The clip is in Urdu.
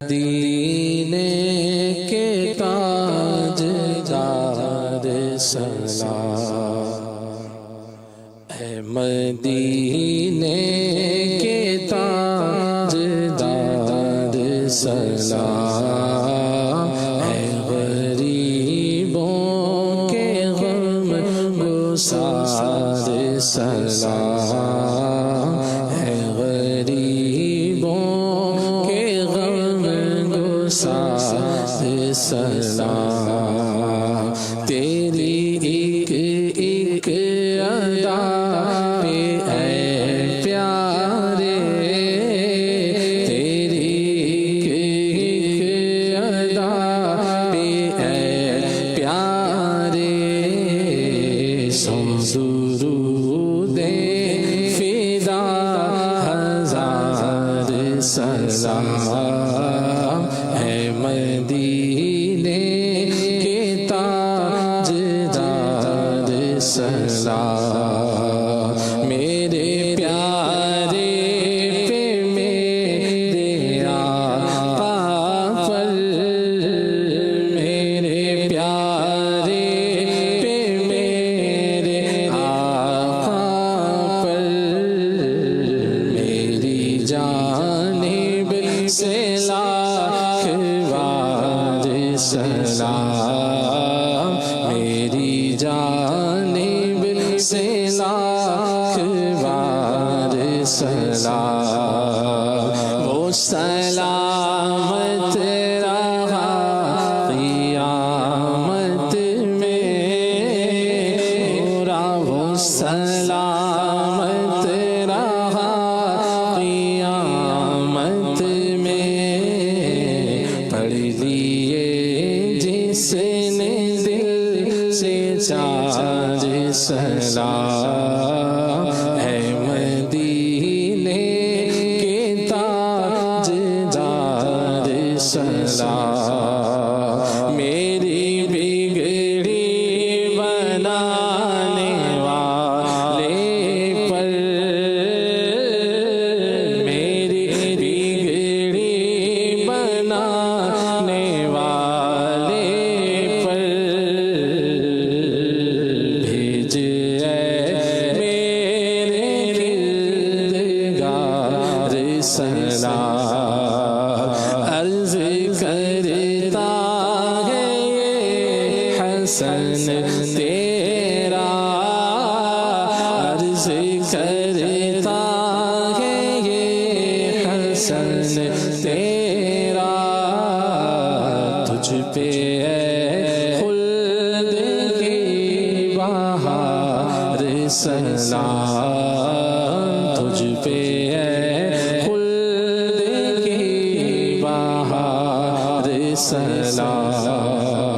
مدینے کے تاجدار سلام، اے مدینے کے تاجدار سلام، اے غریبوں کے غم گسار سلام، اے غریبوں کے غم گسار سلام، تیری ایک ایک ادا پہ اے پیارے، تیری ایک ایک ادا پہ اے پیارے، سو درود فدا ہزار سلام، اے مدینے کے تاجدار سلام، میرے پیارے پہ میرے آقا پر، میرے پیارے پہ میرے آقا پر، میری جانب سے لاکھ بار سلام، میری جانب سے لاکھ بار سلام، وہ سلامت رہا قیامت میں، وہ سلامت رہا قیامت میں، پڑھ لیے جس نے دل سے چار سلام، اے مدینے کے تاجدار سلام، میری بگڑی بنانے والے پر، میری بگڑی بنانے والے پر، بھیج اے میرے کردگار سلام، عرض کرتا ہے یہ حسن تیرا، عرض کرتا ہے یہ حسن تیرا، تجھ پہ اے خلد کی بہار سلام، تجھ پہ اے خلد کی بہار سلام،